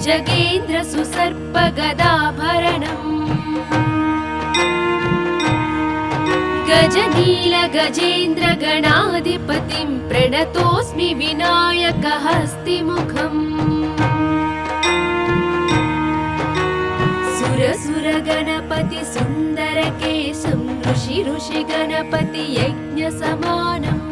भुजगेन्द्र सुसर्पगदाभरणम् गजनील गजेन्द्र गणाधिपतिं प्रणतोऽस्मि विनायकहस्तिमुखम् सुर गणपति सुन्दरकेशं ऋषि गणपति यज्ञसमानम्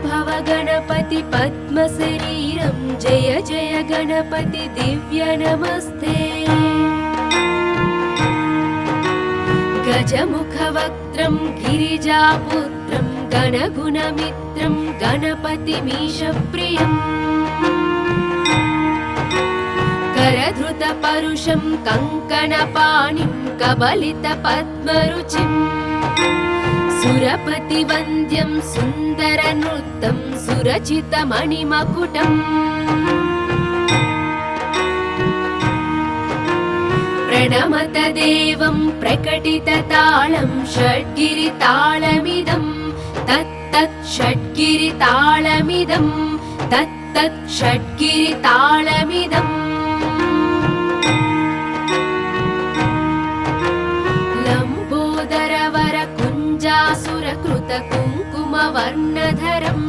भव गणपति पद्मशरीरं जय जय गणपति दिव्य नमस्ते गजमुखवक्त्रं गिरिजापुत्रं गणगुणमित्रं गणपतिमीशप्रियम् करधृतपरुषं कङ्कणपाणिं कबलितपद्मरुचिम् सुरपतिवन्द्यं सुन्दरनृत्तं सुरचितमणिमकुटम् प्रणमत देवं प्रकटिततालं षड्गिरितालमिदं तत्तत् षड्गिरितालमिदं तत्तत् षड्गिरितालमिदम् लम्बोदरवर कुञ्जासुरकृत कुङ्कुमवर्णधरम्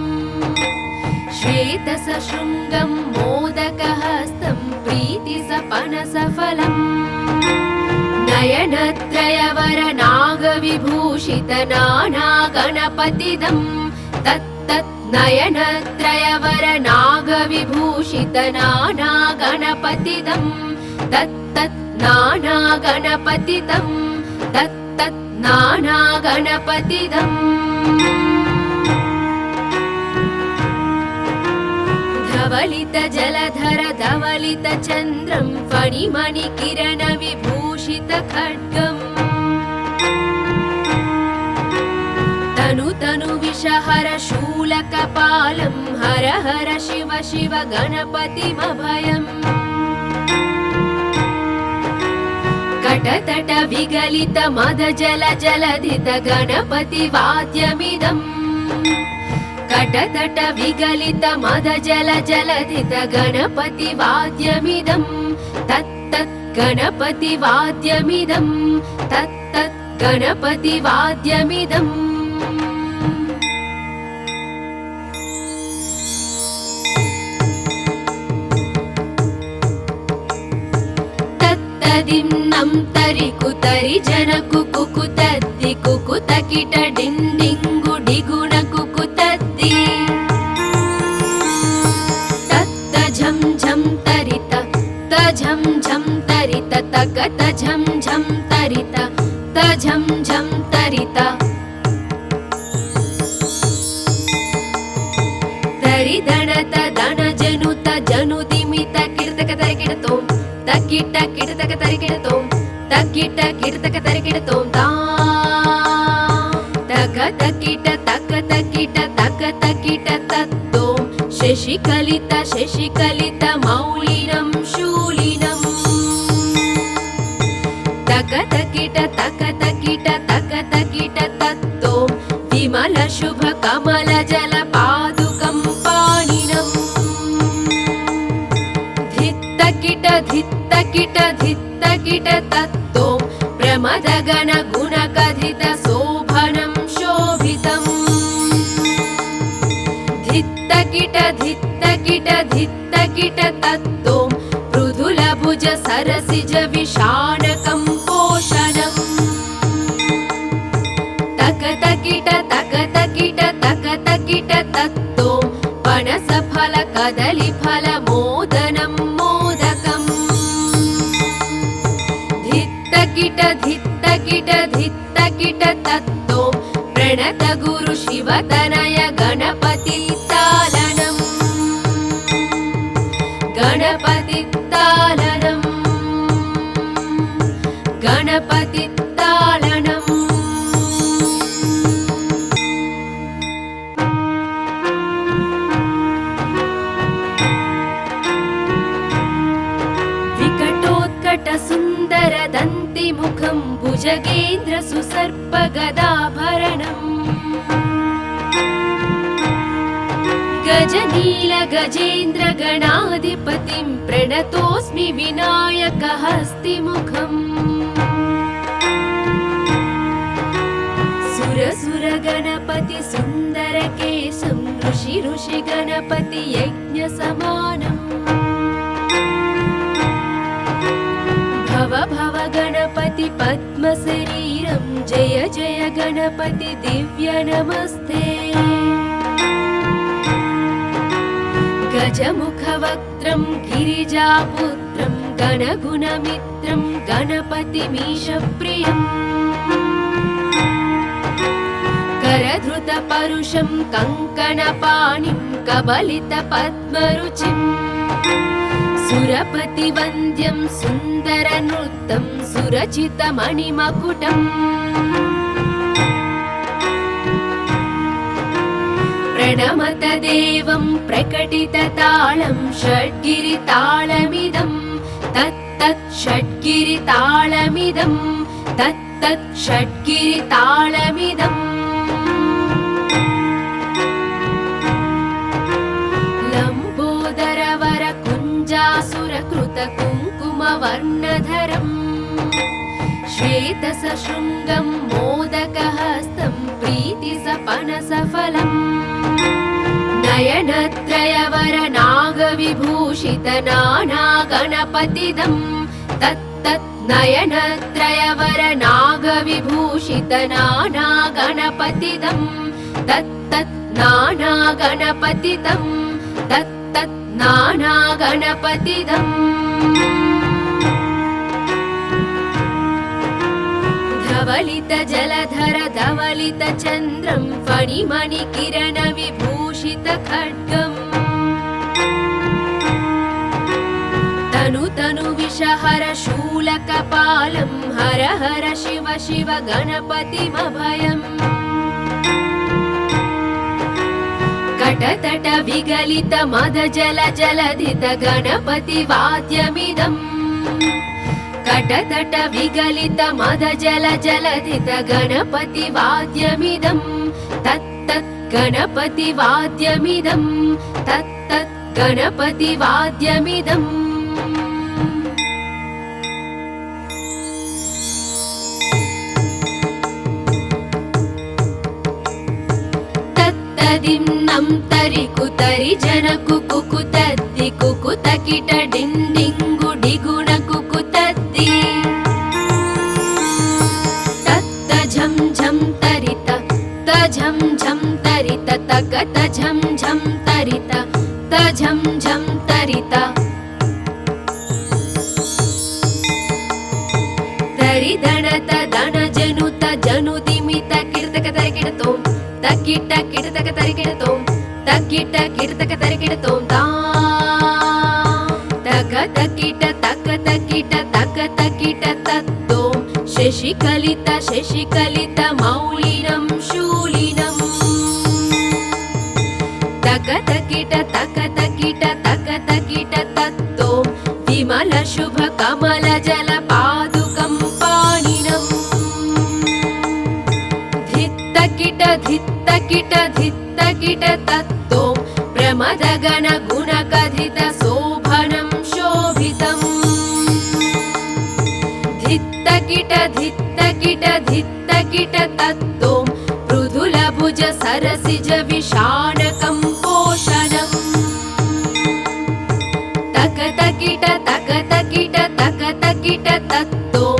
श्वेतसशृङ्गं मोदकहस्तं प्रीतिसपनसफलम् नयनत्रयवर नागविभूषित नानागणपतिदं तत्तत् नयनत्रयवर नागविभूषित नानागणपतिदं तत्तत् नानागणपतिदं तत्तत् नानागणपतिदम् धवलित जलधर धवलित चन्द्रं फणिमणिकिरण विभूषित खड्गम् तनु विषहर शूलकपालं हर हर शिव शिव गणपतिमभयम् कटतट विगलित मद जल जलधित गणपति वाद्यमिदम् कटतट विगलित मद जल जलधित गणपति वाद्यमिदं तत्तत् गणपति वाद्यमिदं तत्तत् गणपति वाद्यमिदम् तत्तदिन्नं तरि कुतरि जन कुकुतद्दि कुकुतकिट डिन्डिङ्गु डिगुण कुकुतद्दि तत्त झं झं तरित त झं झं तरित तकत झं झं तरित त झं झं तरित तरिदणत दण जनुत जनुदिमित किर्तक तरिकिडतों तकिट किर्तक तरिकिडतों तकिट किर्तक तरिकिडतों ता तक तकिट तक तकिट तक तकिट तत्तों शशिकलित शशिकलित मौलिनं शूलिनम् तक तकिट तक तकिट तक तकिट तत्तों विमल शुभ कमल जल पादुकं पाणिनम् धित्तकिट धित्तकिट धित्तकिट तत्तों प्रमद गण गुण कथित शोभनं शोभितम् धित्तकिट धित्तकिट धित्तकिट तत्तों मृदुल भुज सरसिज विशानकं पोषणम् तक तकिट तक तकिट तक तकिट तत्तों पनस फल कदली फल मोदनं मोदकम् धित्तकिट धित्तकिट धित्तकिट तत्तों प्रणत गुरु शिवतनय गणपति तालनम् गणपति तालनम् गणपति तालनम् विकटोत्कट सुन्दर दन्तिमुखं भुजगेन्द्र सुसर्पगदाभरणम् गजनीलगजेन्द्र गणाधिपतिं प्रणतोऽस्मि विनायकहस्तिमुखम् सुर गणपति सुन्दरकेशं ऋषि गणपति यज्ञसमानम् भव गणपति पद्मशरीरं जय जय गणपति दिव्य नमस्ते गजमुखवक्त्रं गिरिजापुत्रं गणगुणमित्रं गणपतिमीशप्रियम् करधृतपरुषं कङ्कणपाणिं कबलितपद्मरुचिम् सुरपतिवन्द्यं सुन्दरनृत्तं सुरचितमणिमकुटम् प्रणमत देवं प्रकटिततालं षड्गिरितालमिदं तत्तत् षड्गिरितालमिदं तत्तत् षड्गिरितालमिदम् लम्बोदरवर कुञ्जासुरकृत कुङ्कुमवर्णधरम् श्वेतसशृङ्गं मोदकहस्तं प्रीतिसपनसफलम् नयनत्रयवर नागविभूषित नानागणपतिदं तत्तत् नयनत्रयवर नागविभूषित नानागणपतिदं तत्तत् नानागणपतिदं तत्तत् नानागणपतिदम् धवलित जलधर धवलित चन्द्रं फणिमणिकिरण विभूषित खड्गम् तनु विषहर शूलकपालं हर हर शिव शिव गणपतिमभयम् कटतट विगलित मद जल जलधित गणपति वाद्यमिदम् कटतट विगलित मद जल जलधित गणपति वाद्यमिदं तत्तत् गणपति वाद्यमिदं तत्तत् गणपति वाद्यमिदम् तत्तदिन्नं तरि कुतरि जन कुकुतद्दि कुकुतकिट डिण्डिङ्गु डिगुण कुकुतद्दि तत्त झं झं तरित तझं झं तरित तकत झं झं तरित तझं झं तरित तरिदणत दण जनुत जनुदिमित किर्तक तरिकिडतों तकिट किर्तक तरिकिडतों तकिट किर्तक तरिकिडतों ता तक तकिट तक तकिट तक तकिट तत्तों शशिकलित मौलिनं शूलिनम् तक तकिट तक तकिट तक तकिट तत्तों विमल शुभ कमल जल पादुकं पाणिनम् धित्तकिट धित्तकिट धित्तकिट तत्तों प्रमदगण गुणकथित शोभनं शोभितम् धित्तकिट धित्तकिट धित्तकिट तत्तों पृथुलभुज सरसिज विषाणकं पोषणम् तकतकिट तकतकिट तकतकिट तत्तों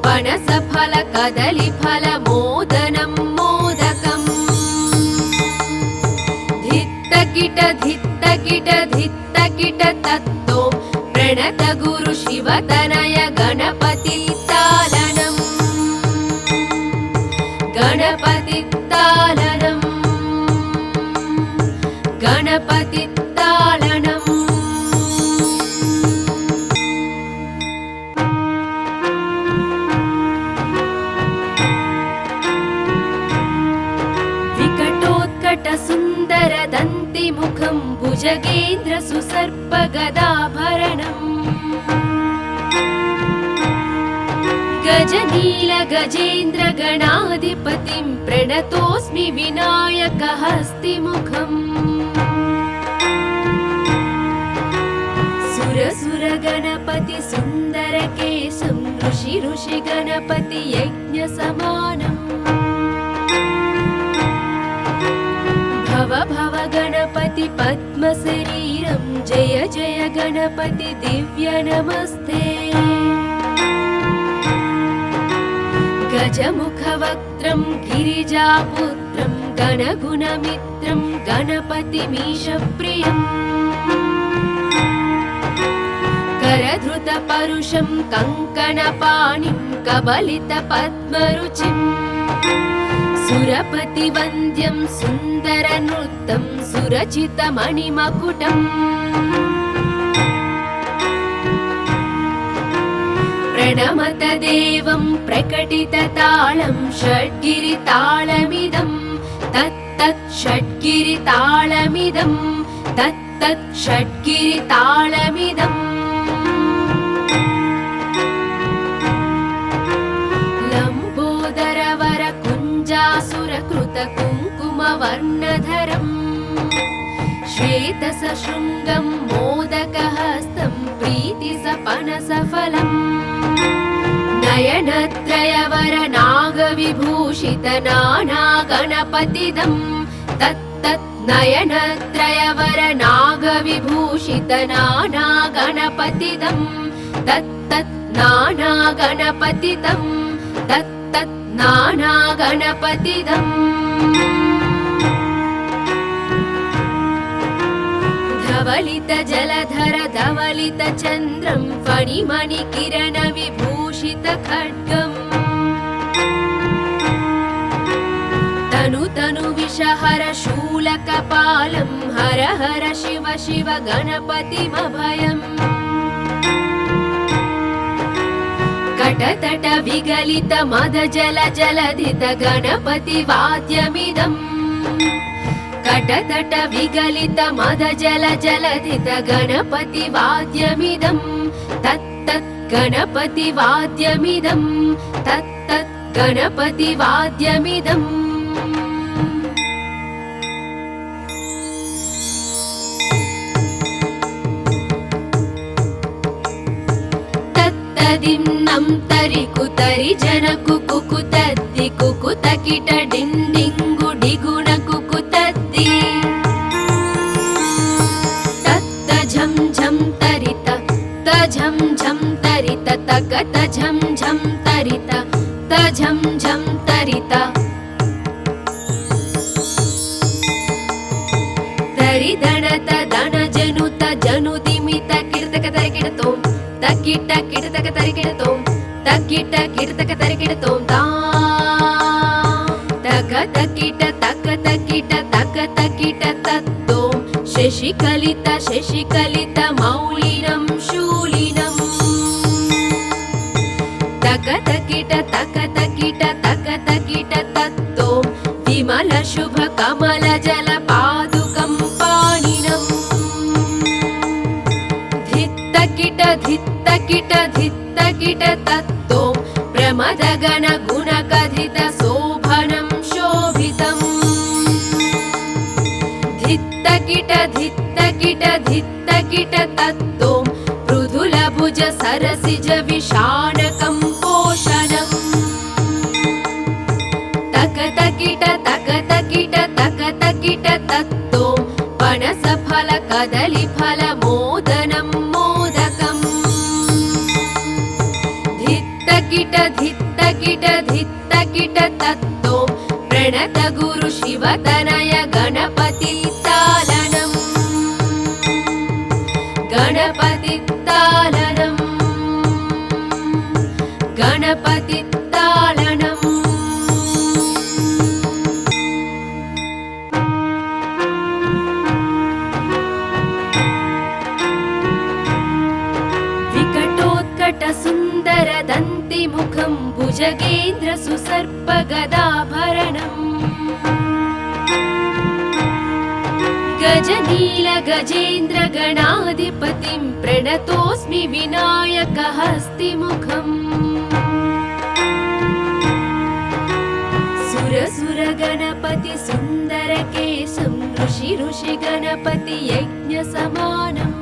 पनसफल कदलीफल मोदनं मोदकम् धित्तकिट धित्तकिट धित्तकिट तत्तों प्रणत गुरु शिवतनय गणपति तालनम् गणपति तालनम् गणपति तालनम् विकटोत्कट सुन्दर दन्तिमुखं भुजगेन्द्र सुसर्प गदाभरणम् गजनील गजेन्द्र गणाधिपतिं प्रणतोऽस्मि विनायकहस्तिमुखम् सुरसुरगणपति सुन्दरकेशं ऋषि गणपति यज्ञसमानम् भव गणपति पद्मशरीरं जय जय गणपति दिव्य नमस्ते गजमुखवक्त्रं गिरिजापुत्रं गणगुणमित्रं गणपतिमीशप्रियम् करधृतपरुषं कङ्कणपाणिं कबलितपद्मरुचिम् सुरपतिवन्द्यं सुन्दरनृत्तं सुरचितमणिमकुटम् प्रणमत देवं प्रकटिततालं षड्गिरितालमिदं तत्तत् षड्गिरितालमिदं तत्तत् षड्गिरितालमिदम् कुङ्कुमवर्णधरम् श्वेतसशृङ्गं मोदकहस्तं प्रीतिसपनसफलम् नयनत्रयवरनागविभूषितनानागणपतिदं तत्तत् नयनत्रयवरनागविभूषितनानागणपतिदं तत्तत् नानागणपतिदं तत्तत् नानागणपतिदम् धवलित जलधर धवलित चन्द्रं फणिमणिकिरण विभूषित खड्गम् तनु विषहर शूलकपालं हर हर शिव शिव गणपतिमभयम् कटतट विगलित मद जल जलधित गणपति वाद्यमिदम् कटतट विगलित मद जल जलधित गणपति वाद्यमिदं तत्तत् गणपति वाद्यमिदं तत्तत् गणपति वाद्यमिदम् तत्तदिन्नं तरि कुतरि जन कुकुतद्दि कुकुतकिट डिण्डिङ्गु डिगुण कुकुतद्दि तत्त झं झं तरित तझं झं तरित तकत झं झं तरित तझं झं तरित तरिदणत दण जनुत जनुदिमित किर्तक तरिकिडतों तकिट किडतक तरिकिडतों तकिट किडतक तरिकिडतों ता तक तकिट तक तकिट तक तकिट तत्तों शशिकलित मौलिनं शूलिनम् तक तकिट तक तकिट तक तकिट तत्तों विमल शुभ कमल जल पादुकं पाणिनम् धित्तकिट धित्तकिट धित्तकिट तत्तों प्रमदगण गुणकथित शोभनं शोभितम् धित्तकिट धित्तकिट धित्तकिट तत्तों मृदुलभुज सरसिज विषाणकं पोषणम् तक तकिट तत्तों पनसफल कदलीफल मोदनं मोदकम् धित्तकिट धित्तकिट तत्तों प्रणत गुरु शिवतनय गणपति तालनम् गणपति तालनम् गणपति तालनम् विकटोत्कट सुन्दर दन्तिमुखं भुजगेन्द्र सुसर्प गदाभरणम् गजनील गजेन्द्र गणाधिपतिं प्रणतोऽस्मि विनायक हस्तिमुखम् सुर गणपति सुन्दर केशं ऋषि गणपति यज्ञ समानम्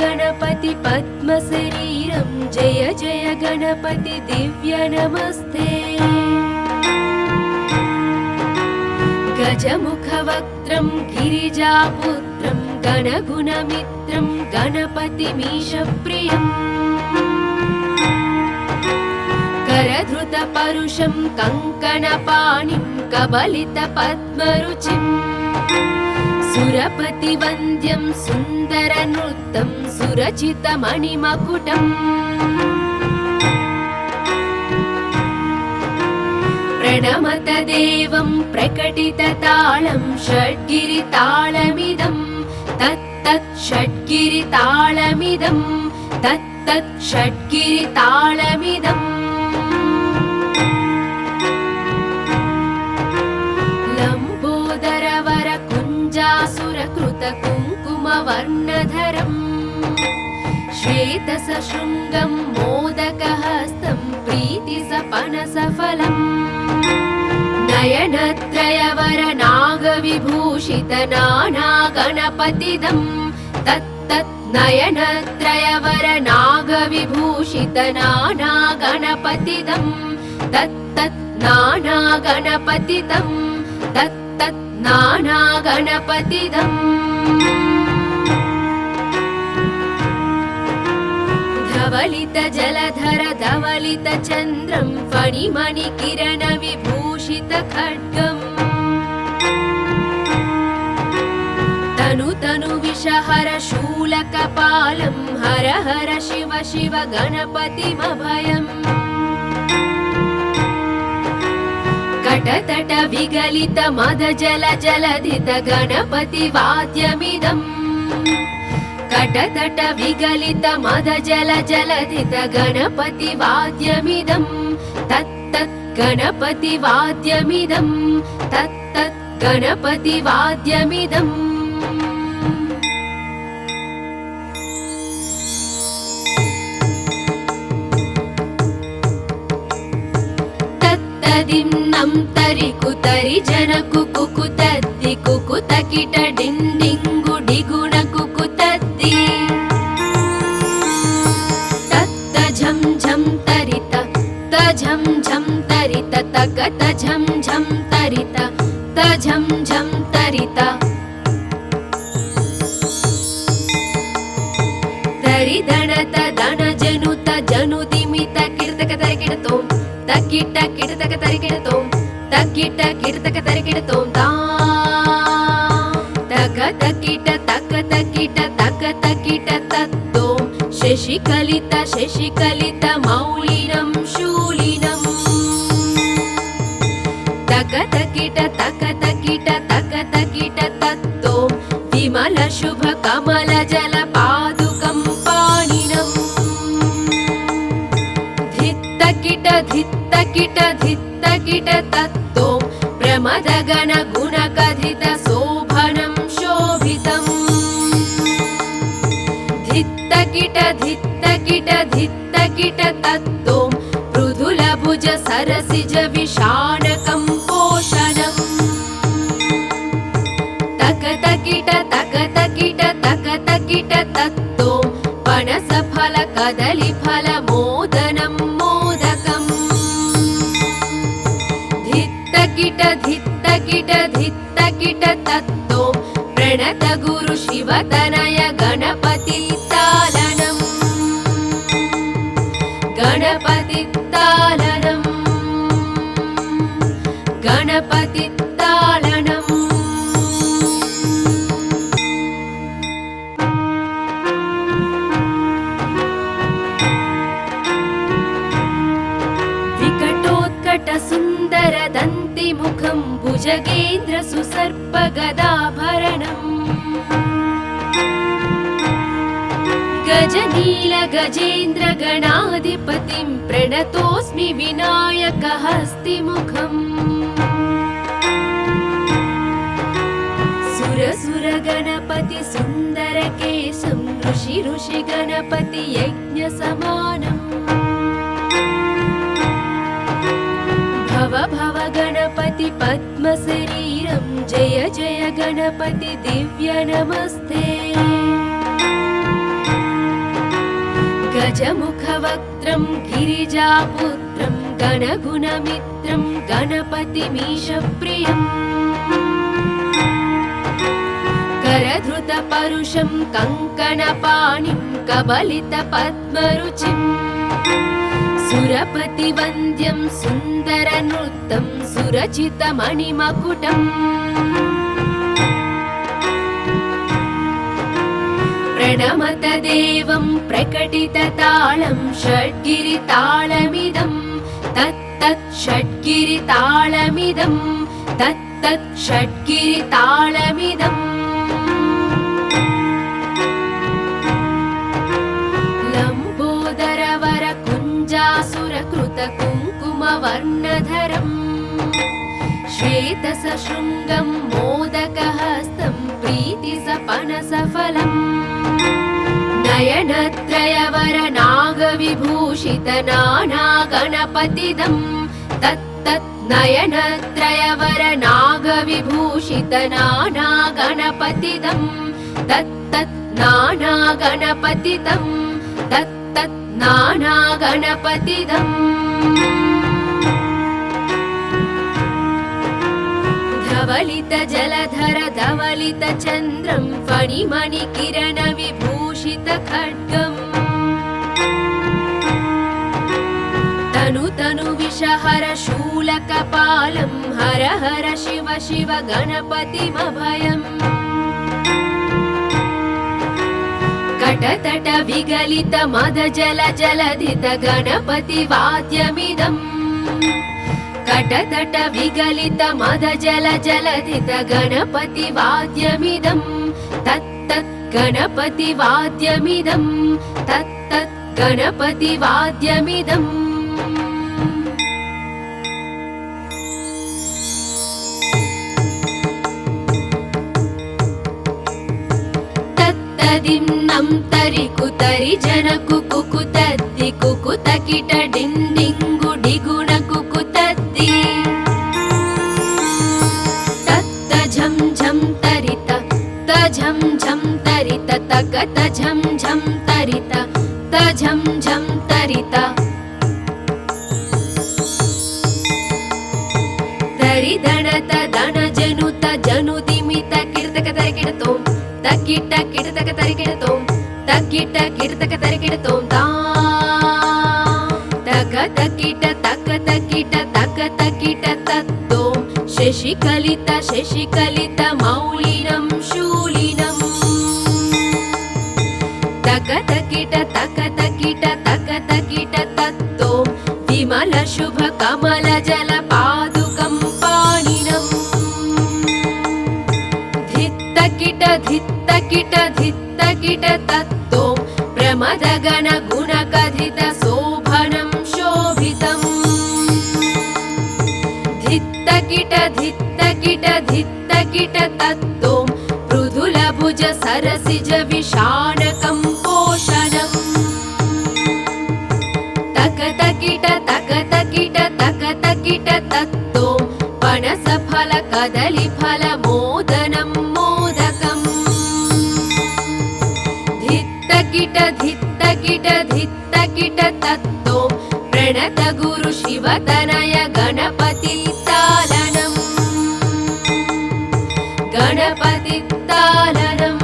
गणपति पद्मशरीरं जय जय गणपति दिव्य नमस्ते। गजमुखवक्त्रं गिरिजापुत्रं गणगुणमित्रं गणपतिमीशप्रियम् करधृतपरुषं कङ्कणपाणिं कबलितपद्मरुचिम् सुरपतिवन्द्यं सुन्दरनृत्तं सुरचितमणिमकुटम् प्रणमत देवं प्रकटिततालं षड्गिरितालमिदं तत्तत् षड्गिरितालमिदं तत्तत् षड्गिरितालमिदम् लम्बोदरवर कुञ्जासुरकृत कुङ्कुमवर्णधरम् श्वेतसशृङ्गं मोदकहस्तं प्रीतिसपनसफलम् नयनत्रयवर नागविभूषित नानागणपतिदं तत्तत् नयनत्रयवर नागविभूषित नानागणपतिदं तत्तत् नानागणपतिदं तत्तत् नानागणपतिदम् धवलित जलधर धवलित चन्द्रं फणिमणिकिरण विभूषित खड्गम् तनु तनु विषहर शूलकपालं हर हर शिव शिव गणपतिमभयम् कटतट विगलित मद जल जलधित गणपति वाद्यमिदम् कटतट विगलित मद जल जलधित गणपति वाद्यमिदं तत्तत् गणपति वाद्यमिदं तत्तत् गणपति वाद्यमिदम् तत्तदिन्नं तरि कुतरि जन कुकुतद्दि कुकुतकिट डिण्डिङ्गु डिगुण कुकुतद्दि तत्त झं झं तरित त झं झं तरित तकत झं झं तरित त झं झं तरित तरि दणत दण जनुत जनुदिमित किर्तक तरिकिडतों तकिट किर्तक तरिकिडतों तकिट किर्तक तरिकिडतों ता तक तकिट तक तकिट तक तकिट तत्तों शशिकलित शशिकलित मौलिनं शूलिनम् तक तकिट तक तकिट तक तकिट तत्तों विमल शुभ कमल जल पादुकं पाणिनम् धित्तकिट धित्तकिट धित्तकिट तत्तों प्रमद गण गुण कथित शोभनं शोभितम् धित्तकिट धित्तकिट धित्तकिट तत्तों मृदुल भुज सरसिज विषाणकं पोषणम् तक तकिट तत्तों पनस फल कदली फल मोदनं मोदकम् धित्तकिट धित्तकिट धित्तकिट तत्तों प्रणत गुरु शिवतनय गणपति तालनम् गणपति तालनम् गणपति तालनम् विकटोत्कट सुन्दर दन्तिमुखं भुजगेन्द्र सुसर्प गदाभरणम् गजनील गजेन्द्र गणाधिपतिं प्रणतोऽस्मि विनायक हस्तिमुखम् सुर सुर गणपति सुन्दर केशं ऋषि ऋषि गणपति यज्ञ समानम् भव भव गणपति पद्मशरीरं जय जय गणपति दिव्य नमस्ते। गजमुखवक्त्रं गिरिजापुत्रं गणगुणमित्रं गणपतिमीशप्रियम् करधृतपरुषं कङ्कणपाणिं कबलितपद्मरुचिम् सुरपतिवन्द्यं सुन्दरनृत्तं सुरचितमणिमकुटम् प्रणमत देवं प्रकटिततालं षड्गिरितालमिदं तत्तत् षड्गिरितालमिदं तत्तत् षड्गिरितालमिदम् लम्बोदरवरकुञ्जासुरकृतकुङ्कुमवर्णधरम् श्वेतसशृङ्गं मोदकहस्तं प्रीतिसपनसफलम् नयनत्रयवरनागविभूषितनानागणपतिदं तत्तत् नयनत्रयवरनागविभूषितनानागणपतिदं तत्तत् नानागणपतिदं तत्तत् नानागणपतिदम् धवलितजलधर धवलितचन्द्रं फणिमणिकिरणविभूषितखड्गम् तनुविषहर शूलकपालं हर हर शिव शिव गणपतिमभयम् कटतट विगलित मद जल जलधित गणपतिवाद्यमिदम् कटतट विगलित मद जल जलधित गणपतिवाद्यमिदं तत्तत् गणपतिवाद्यमिदं तत्तत् गणपतिवाद्यमिदम् तत्तदिन्नं तरि कुतरि जन कुकुतद्दि कुकुतकिट डिण्डिङ्गु डिगुण कुकुतद्दि तत्त झं झं तरित तझं झं तरित तकत झं झं तरित तझं झं तरित तरिदणत दण जनुत जनुदिमित किर्तक तरिकिडतों तकिट किर्तक तरिकिडतों तकिट किर्तक तरिकिडतों ता तकतकिट तकतकिट तकतकिट तत्तों शशिकलित शशिकलित मौलिनं शूलिनम् तकतकिट तकतकिट तकतकिट तत्तों विमल शुभ कमल जल पादुकं पाणिनम् धित्तकिट धित्तकिट धित्तकिट तत्तों प्रमदगण गुणकथित शोभनं शोभितम् धित्तकिट धित्तकिट धित्तकिट तत्तों मृदुलभुज सरसिज विषाणकं पोषणम् तकतकिट तकतकिट तकतकिट तत्तों पनसफल कदलीफल मोदनं मोदकम् धित्तकिट धित्तकिट धित्तकिट तत्तों प्रणत गुरु शिवतनय गणपतितालनम् गणपतितालनम्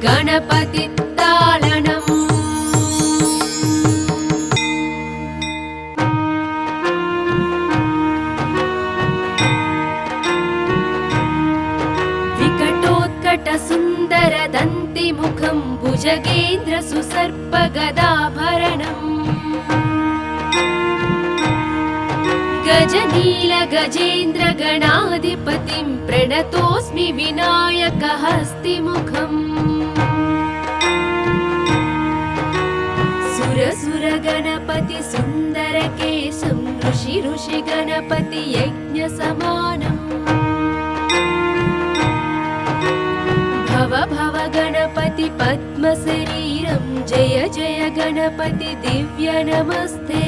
गणपतितालनम् विकटोत्कट सुन्दर दन्तिमुखं भुजगेन्द्र सुसर्प गदाभरणम् गजनील गजेन्द्र गणाधिपतिं प्रणतोऽस्मि विनायक हस्तिमुखम् सुर सुर गणपति सुन्दर केशं ऋषि ऋषि गणपति यज्ञ समानम् भव भव गणपति पद्म शरीरं जय जय गणपति दिव्य नमस्ते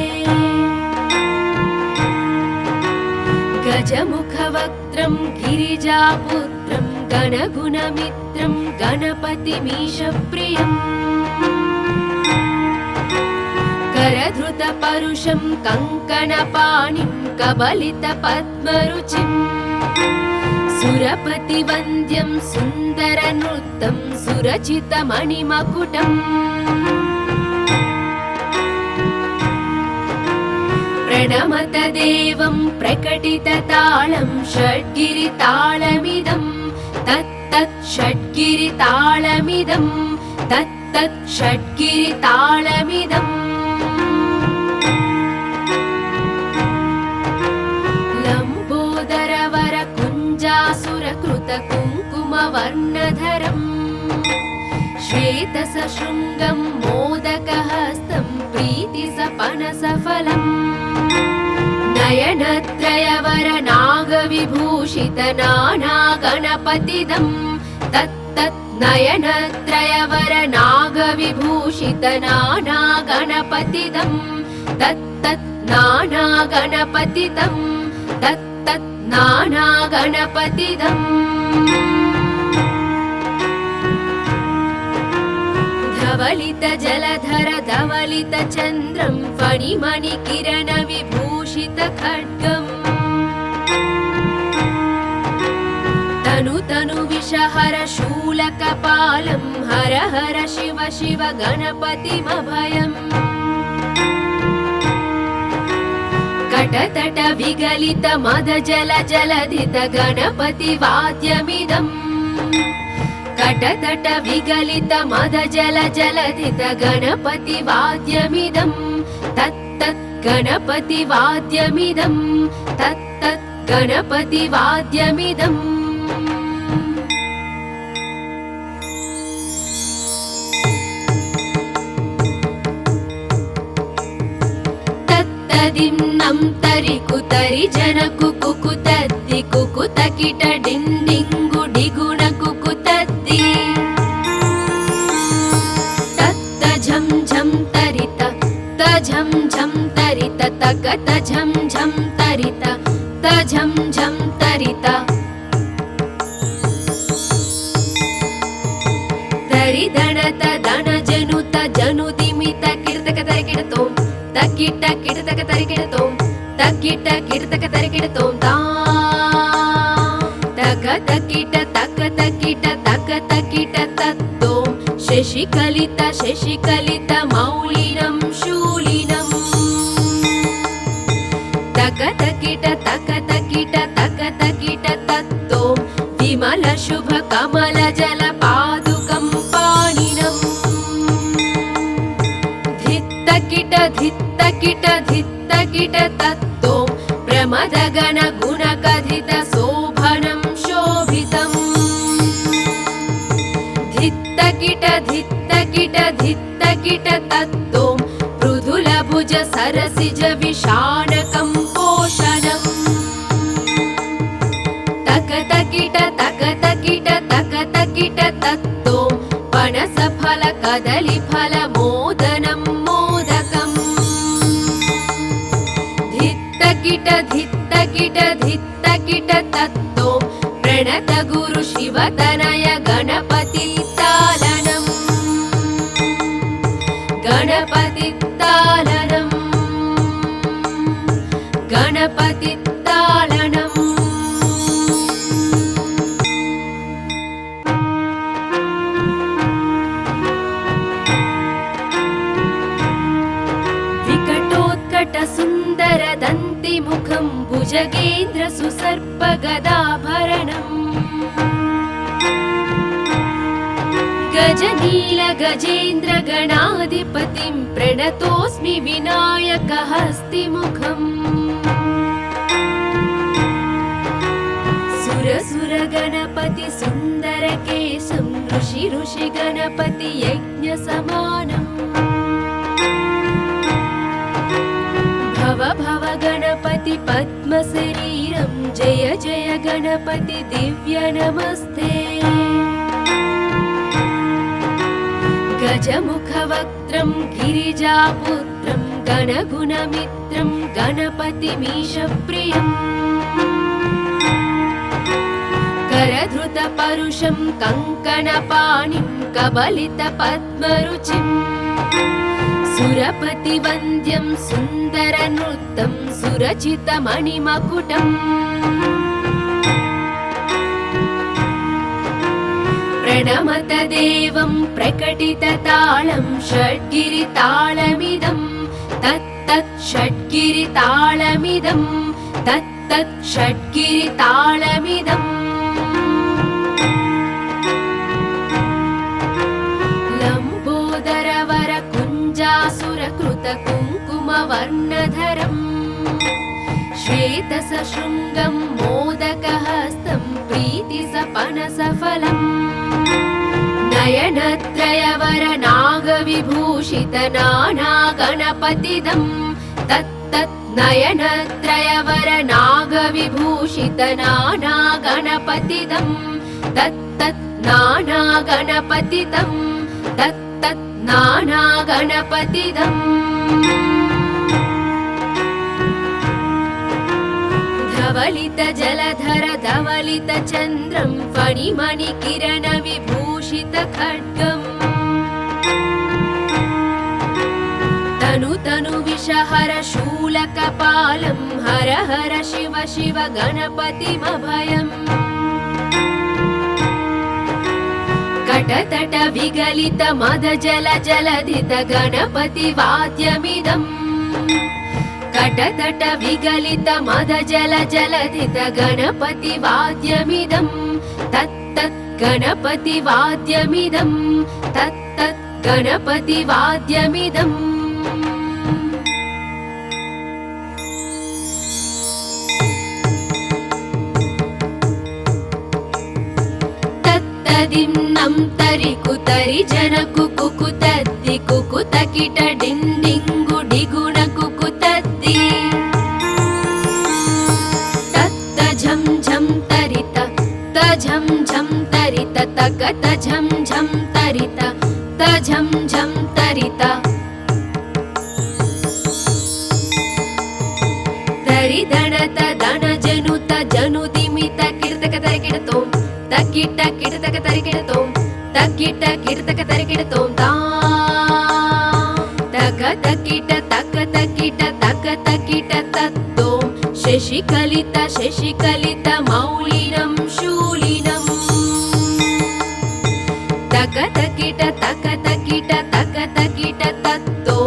गजमुखवक्त्रं गिरिजापुत्रं गणगुणमित्रं गणपतिमीशप्रियम् करधृतपरुषं कङ्कणपाणिं कबलितपद्मरुचिं सुरपतिवन्द्यं सुन्दरनृत्तं सुरचितमणिमकुटम् प्रणमत देवं प्रकटिततालं षड्गिरितालमिदं तत्तत् षड्गिरितालमिदं तत्तत् षड्गिरितालमिदम् लम्बोदरवर कुञ्जासुरकृतकुङ्कुमवर्णधरम् श्वेतसशृङ्गं मोदकहस्तं प्रीतिसपनसफलम् नयनत्रयवर नागविभूषितनानागणपतिदं तत्तत् नयनत्रयवर नागविभूषितनानागणपतिदं तत्तत् नानागणपतिदं तत्तत् नानागणपतिदम् धवलित जलधर धवलित चन्द्रं फणिमणिकिरण विभूषित खड्गम् तनु तनु विषहर शूलकपालं हर हर शिव शिव गणपतिमभयम् कटतट विगलित मद जल जलधित गणपति वाद्यमिदम् कटतट विगलित मद जल जलधित गणपति वाद्यमिदं तत्तत् गणपति वाद्यमिदं तत्तत् गणपति वाद्यमिदम् तत्तदिन्नं तरि कुतरि जन कुकुतद्दि कुकुतकिट डिन्डिङ्गु डिगुण कुकुतद्दि तत्तझं झं तरित तझं झं तरित तकत झं झं तरित तझं झं तरित तरिदणत दण जनुत जनुदिमित किर्तक तरिकिडतों तकिट किर्तक तरिकिडतों तकिट किर्तक तरिकिडतों ता तक तकिट तत्तों शशिकलित शशिकलित मौलिनं शूलिनम् तक तकिट तत्तों विमल शुभ कमल जल पादुकं पाणिनम् धित्तकिट तत्तों प्रमद गण गुण कथित शोभनं शोभितम् धित्तकिट तत्तों मृदुल भुज सरसिज विषाणकं पोषणम् तकतकिट तत्तों पनसफल कदलीफल मोदनं मोदकम् धित्तकिट तत्तों प्रणत गुरु शिवतनय गणपति तालनम् गणपति तालनम् गणपति तालनम् विकटोत्कट सुन्दर दन्तिमुखं भुजगेन्द्र सुसर्प गदाभरणम् गजनील गजेन्द्र गणाधिपतिं प्रणतोऽस्मि विनायक हस्तिमुखम् सुर सुर गणपति सुन्दर केशं ऋषि ऋषि गणपति यज्ञ समानम् भव भव गणपति पद्म शरीरं जय जय गणपति दिव्य नमस्ते गजमुखवक्त्रं गिरिजापुत्रं गणगुणमित्रं गणपतिमीशप्रियम् करधृतपरुषं कङ्कणपाणिं कबलितपद्मरुचिं सुरपतिवन्द्यं सुन्दरनृत्तं सुरचितमणिमकुटम् प्रणमत देवं प्रकटिततालं षड्गिरितालमिदं तत्तत् षड्गिरितालमिदं तत्तत् षड्गिरितालमिदम् लम्बोदरवर कुञ्जासुरकृत कुङ्कुमवर्णधरम् श्वेतसशृङ्गं मोदकहस्तं प्रीतिसपनसफलम् नयनत्रयवर नागविभूषित नानागणपतिदं तत्तत् नयनत्रयवर नागविभूषित नानागणपतिदं तत्तत् नानागणपतिदं तत्तत् नानागणपतिदम् धवलित जलधर धवलित चन्द्रं फणिमणिकिरण विभूषित खड्गम् तनु तनु विषहर शूलकपालं हर हर शिव शिव गणपतिमभयम् कटतट विगलित मद जल जलधित गणपति वाद्यमिदम् कटतट विगलित मद जल जलधित गणपति वाद्यमिदं तत्तत् गणपति वाद्यमिदं तत्तत् गणपति वाद्यमिदम् तत्तदिन्नं तरि कुतरि जन कुकुतद्दि कुकुतकिट डिण्डिङ्गु डिगुण कुकुतद्दि तत्त झं झं तरित तझं झं तरित तकत झं झं तरित तझं झं तरित तरिदणत दण जनुत जनुदिमित किर्तक तरिकिडतों तकिट किर्तक तरिकिडतों तकिट किर्तक तरिकिडतों ता तक तकिट तक तकिट तक तकिट तत्तों शशिकलित शशिकलित मौलिनं शूलिनम् तक तकिट तक तकिट तक तकिट तत्तों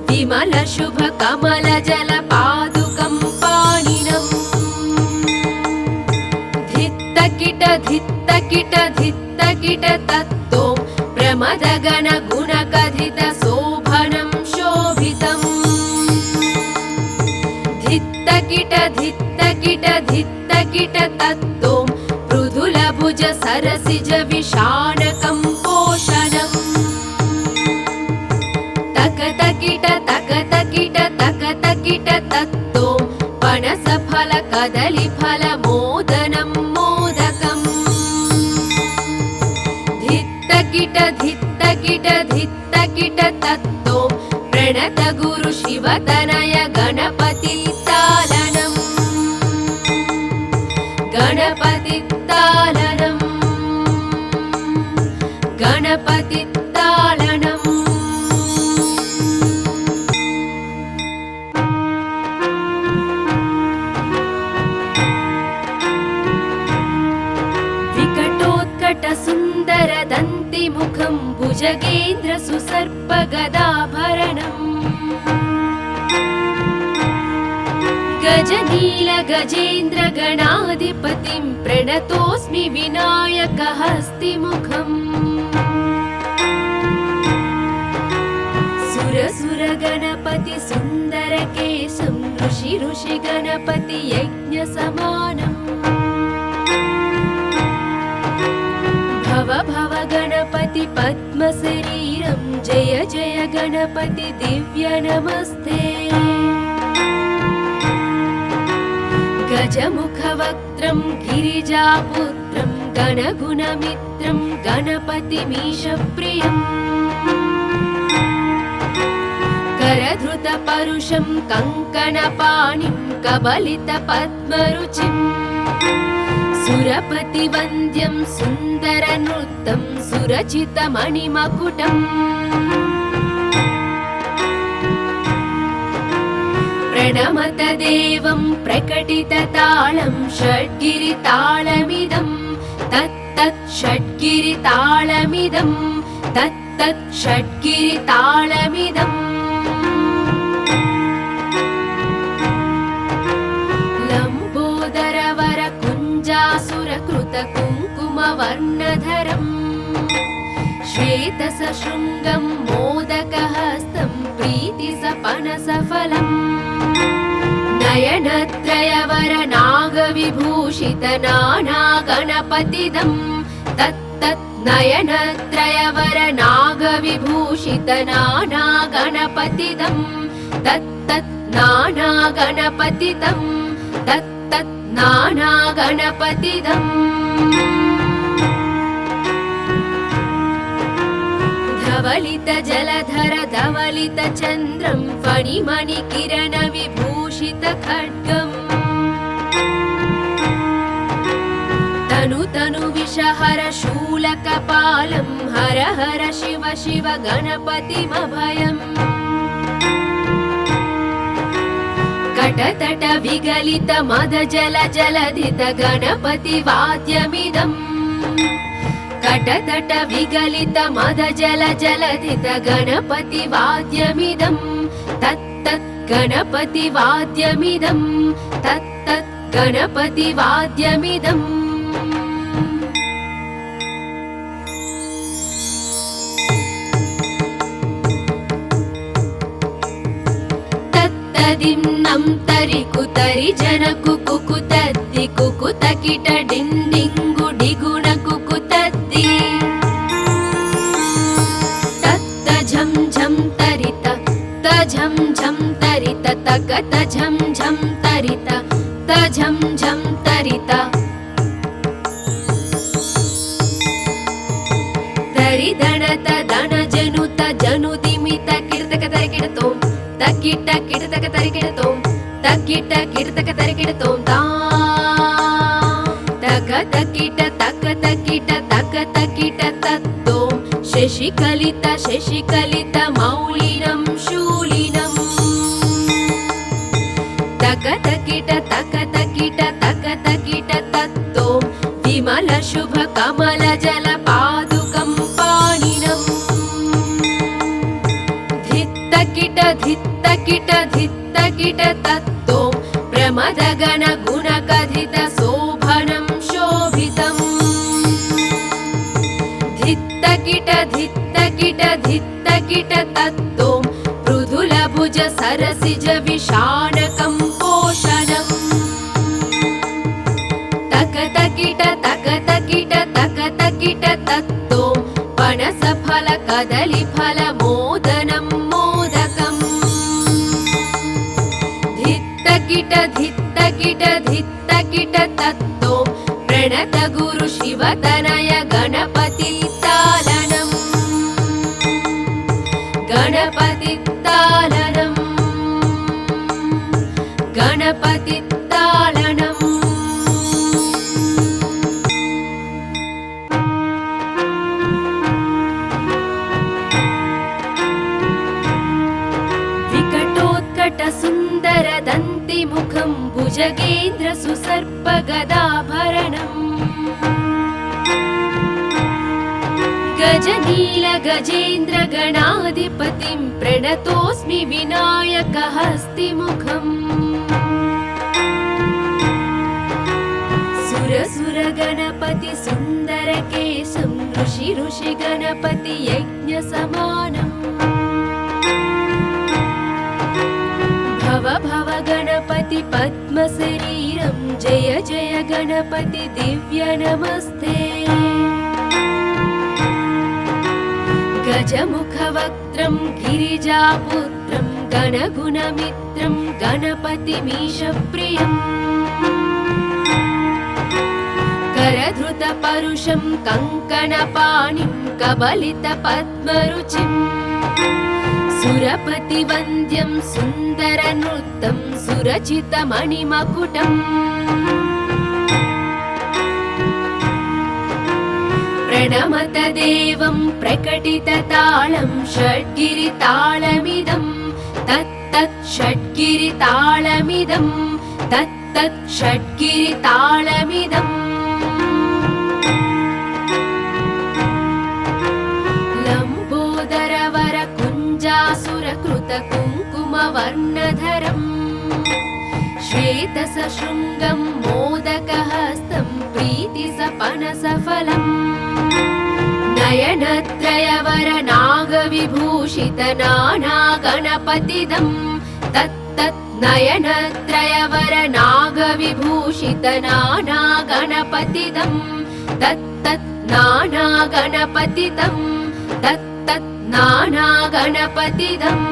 विमल शुभ कमल जल पादुकं पाणिनम् धित्तकिट धित्तकिट धित्तकिट तत्तों प्रमद गण गुण कथित शोभनं शोभितम् धित्तकिट धित्तकिट धित्तकिट तत्तों मृदुल भुज सरसिज विषाणकं पोषणम् तक तकिट तक तकिट तक तकिट तत्तों पनस फल कदली फल मोदनं मोदकम् धित्तकिट धित्तकिट धित्तकिट तत्तों प्रणत गुरु शिवतनय गणपति तालनम् गणपति तालनम् गणपति तालनम् विकटोत्कट सुन्दर दन्तिमुखं भुजगेन्द्र सुसर्प गदाभरणम् गजनील गजेन्द्र गणाधिपतिं प्रणतोऽस्मि विनायक हस्तिमुखम् सुर सुर गणपति सुन्दर केशं ऋषि ऋषि गणपति यज्ञ समानम् भव भव गणपति पद्म शरीरं जय जय गणपति दिव्य नमस्ते गजमुखवक्त्रं गिरिजापुत्रं गणगुणमित्रं गणपतिमीशप्रियम् करधृतपरुषं कङ्कणपाणिं कबलितपद्मरुचिम् सुरपतिवन्द्यं सुन्दरनृत्तं सुरचितमणिमकुटम् प्रणमत देवं प्रकटिततालं षड्गिरितालमिदं तत्तत् षड्गिरितालमिदं तत्तत् षड्गिरितालमिदम् लम्बोदरवर कुञ्जासुरकृत कुङ्कुमवर्णधरम् श्वेतसशृङ्गं मोदकहस्तं प्रीतिसपनसफलम् नयनत्रयवर नागविभूषित नानागणपतिदं तत्तत् नयनत्रयवर नागविभूषित नानागणपतिदं तत्तत् नानागणपतिदं तत्तत् नानागणपतिदम् धवलित जलधर धवलित चन्द्रं फणिमणि किरण विभूषित खड्गम् तनु तनु विषहर शूलकपालं हर हर शिव शिव गणपतिमभयम् कटतट विगलित मद जल जलधित गणपति वाद्यमिदम् कटतट विगलित मद जल जलधित गणपति वाद्यमिदं तत्तत् गणपति वाद्यमिदं तत्तत् गणपति वाद्यमिदम् तत्तदिन्नं तरि कुतरि जन कुकुतद्दि कुकुतकिट डिण्डिङ्गु डिगुण कुकुतद्दि तत्त झं झं तरित तझं झं तरित तकत झं झं तरित तझं झं तरित तरिदणत दण जनुत जनुदिमित किर्तक तरिकिडतों तकिट किर्तक तरिकिडतों तकिट किर्तक तरिकिडतों ता तक तकिट तक तकिट तक तकिट तत्तों शशिकलित शशिकलित मौलिनं शूलिनम् तक तकिट तक तकिट तक तकिट तत्तों विमल शुभ कमल जल पादुकं पाणिनम् धित्तकिट धित्तकिट धित्तकिट तत्तों प्रमद गण गुण कथित शोभनं शोभितम् धित्तकिट धित्तकिट धित्तकिट तत्तों मृदुल भुज सरसिज विषाणकं पोषणम् तक तकिट तक तकिट तक तकिट तत्तों पनस फल कदली फल मोदनं मोदकम् धित्तकिट धित्तकिट धित्तकिट तत्तों प्रणत गुरु शिवतनय गणपति तालनम् गणपति तालनम् गणपति तालनम् विकटोत्कट सुन्दर दन्तिमुखं भुजगेन्द्र सुसर्प गदाभरणम् गजनील गजेन्द्र गणाधिपतिं प्रणतोऽस्मि विनायक हस्तिमुखम् सुर सुर गणपति सुन्दर केशं ऋषि ऋषि गणपति यज्ञ समानम् भव भव गणपति पद्म शरीरं जय जय गणपति दिव्य नमस्ते गजमुखवक्त्रं गिरिजापुत्रं गणगुणमित्रं गणपतिमीशप्रियम् करधृतपरुषं कङ्कणपाणिं कबलितपद्मरुचिम् सुरपतिवन्द्यं सुन्दरनृत्तं सुरचितमणिमकुटम् प्रणमत देवं प्रकटिततालं षड्गिरितालमिदं तत्तत् षड्गिरितालमिदं तत्तत् षड्गिरितालमिदम् लम्बोदरवर कुञ्जासुरकृत कुङ्कुमवर्णधरम् श्वेतसशृङ्गं मोदकहस्तं प्रीतिसपनसफलम् नयनत्रयवर नागविभूषित नानागणपतिदं तत्तत् नयनत्रयवर नागविभूषित नानागणपतिदं तत्तत् नानागणपतिदं तत्तत् नानागणपतिदम्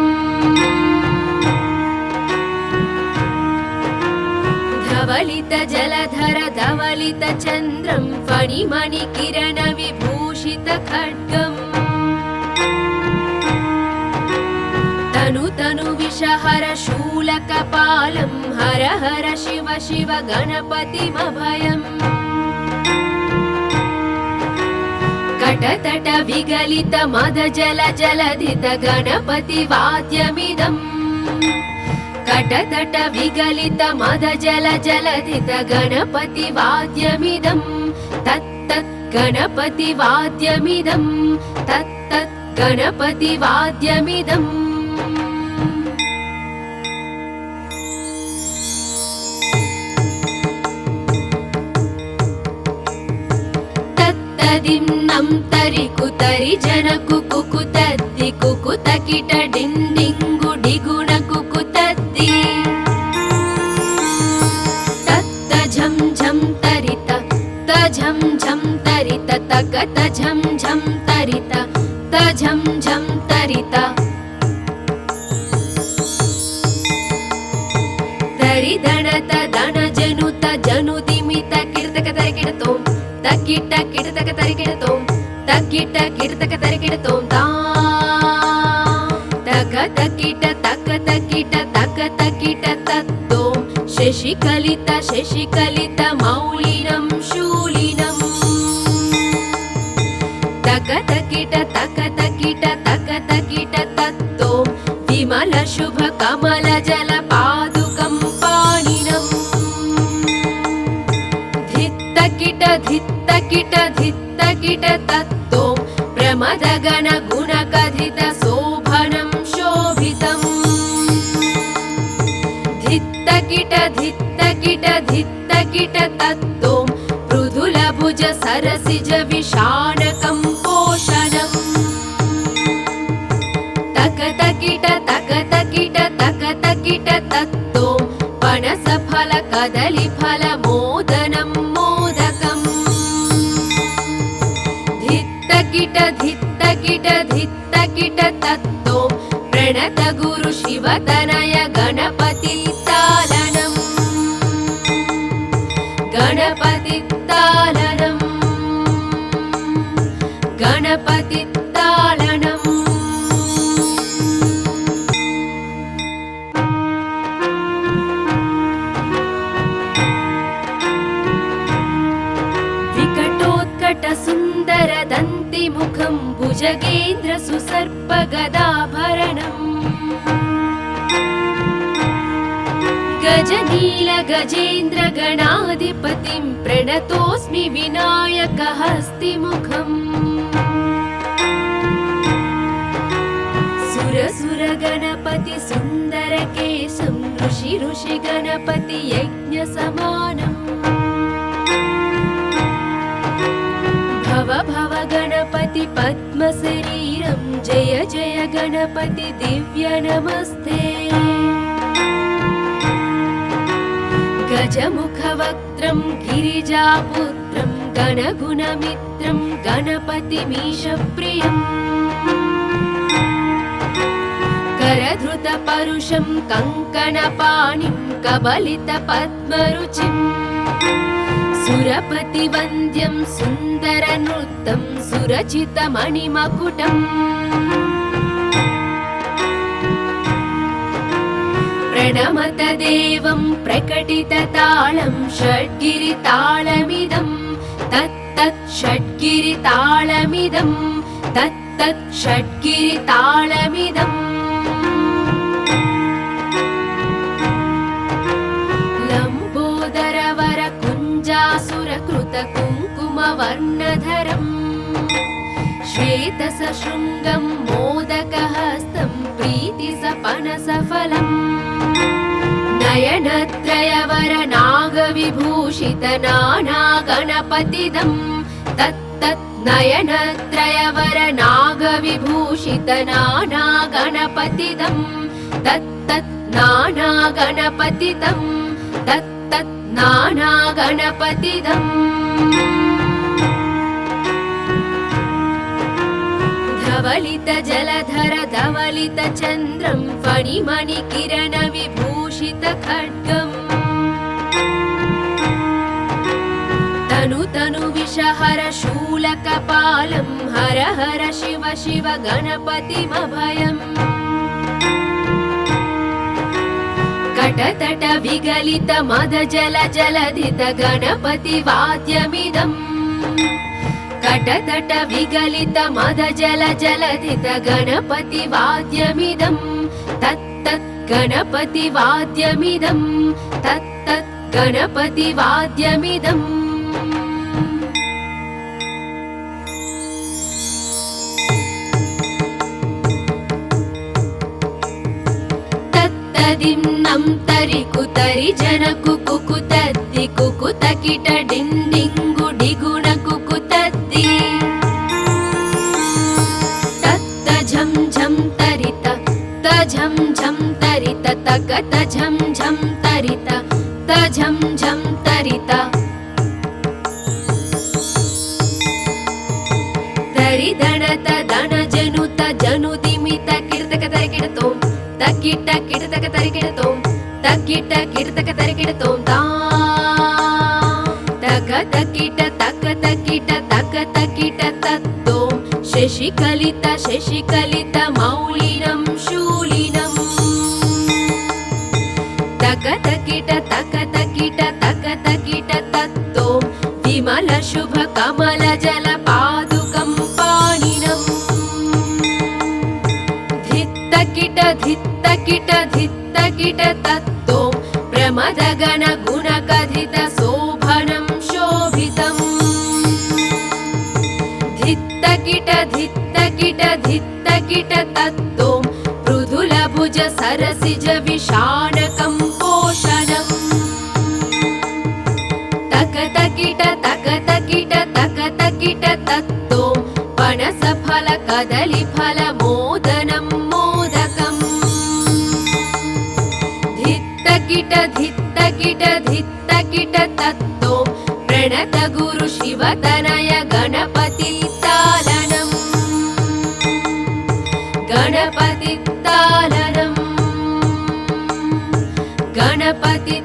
धवलित जलधर धवलित चन्द्रं फणिमणि किरण विभूषित खड्गम् तनु तनु विषहर शूलकपालं हर हर शिव शिव गणपतिमभयम् कटतट विगलित मद जल जलधित गणपति वाद्यमिदम् कटतट विगलित मद जल जलधित गणपति वाद्यमिदं तत्तत् गणपति वाद्यमिदं तत्तत् गणपति वाद्यमिदम् तत्तदिन्नं तरि कुतरि जन कुकुतद्दि कुकुतकिट डिण्डिङ्गु डिगुण कुकुतद्दि तत्त झं झं तरित त झं झं तरित तकत झं झं तरित त झं झं तरित तरि दणत दण जनुत जनुदिमित किर्तक तरिकिडतों तकिट किर्तक तरिकिडतों तकिट किर्तक तरिकिडतों ता तक तकिट तक तकिट तक तकिट तत्तों शशिकलित शशिकलित मौलिनं शूलिनम् तक तकिट तक तकिट तक तकिट तत्तों विमल शुभ कमल जल पादुकं पाणिनम् धित्तकिट धित्तकिट धित्तकिट तत्तों प्रमद गण गुण कथित शोभनं शोभितम् धित्तकिट धित्तकिट धित्तकिट तत्तों मृदुल भुज सरसिज विषाणकं पोषणम् तक तकिट तत्तों पनस फल कदली फल मोदनं मोदकम् धित्तकिट धित्तकिट धित्तकिट तत्तों प्रणत गुरु शिवतनय गणपति तालनम् गणपति तालनम् गणपति तालनम् विकटोत्कट सुन्दर दन्ति मुखं भुजगेन्द्र सुसर्प गदाभरणम् गजनील गजेन्द्र गणाधिपतिं प्रणतोऽस्मि विनायक हस्तिमुखम् सुर सुर गणपति सुन्दर केशं ऋषि ऋषि गणपति यज्ञ समानम् भव भव गणपति पद्म शरीरं जय जय गणपति दिव्य नमस्ते गजमुखवक्त्रं गिरिजापुत्रं गणगुणमित्रं गणपतिमीशप्रियम् करधृतपरुषं कङ्कणपाणिं कबलितपद्मरुचिम् सुरपतिवन्द्यं सुन्दरनृत्तं सुरचितमणिमकुटम् प्रणमत देवं प्रकटिततालं षड्गिरितालमिदं तत्तत् षड्गिरितालमिदं तत्तत् षड्गिरितालमिदम् लम्बोदरवरकुञ्जासुरकृतकुङ्कुमवर्णधरम् श्वेतसशृङ्गं मोदकहस्तं प्रीतिसपनसफलम् नयनत्रयवरनागविभूषितनानागणपतिदं तत्तत् नयनत्रयवरनागविभूषितनानागणपतिदं तत्तत् नानागणपतिदं तत्तत् नानागणपतिदम् धवलित जलधर धवलित चन्द्रं फणिमणिकिरण विभूषित खड्गम् तनु तनु विषहर शूलकपालं हर हर शिव शिव गणपतिमभयम् कटतट विगलित मद जल जलधित गणपति वाद्यमिदम् कटतट विगलित मद जल जलधित गणपति वाद्यमिदं तत्तत् गणपति वाद्यमिदं तत्तत् गणपति वाद्यमिदम् तत्तदिन्नं तरि कुतरि जन कुकुतद्दि कुकुतकिट डिण्डिङ्गु डिगुण कुकुतद्दि तत्त झं झं तरित त झं झं तरित तकत झं झं तरित त झं झं तरित तरिदणत दण जनुत जनुदिमित किर्तक तरिकिडतों तकिट किर्तक तरिकिडतों तकिट किर्तक तरिकिडतों ता तक तकिट तक तकिट तक तकिट तत्तों शशिकलित शशिकलित मौलिनं शूलिनम् तक तकिट तक तकिट तक तकिट तत्तों विमल शुभ कमल जल पादुकं पाणिनम् धित्तकिट धित्तकिट धित्तकिट तत्तों प्रमदगण गुणकथित शोभनं शोभितम् धित्तकिट धित्तकिट धित्तकिट तत्तों मृदुलभुज सरसिज विषाणकं पोषणम् तकतकिट तकतकिट तकतकिट तत्तों पनसफल कदलीफल मोदनं मोदकम् धित्तकिट धित्तकिट धित्तकिट तत्तों प्रणत गुरु शिवतनय गणपति तालनम् गणपति तालनम् गणपति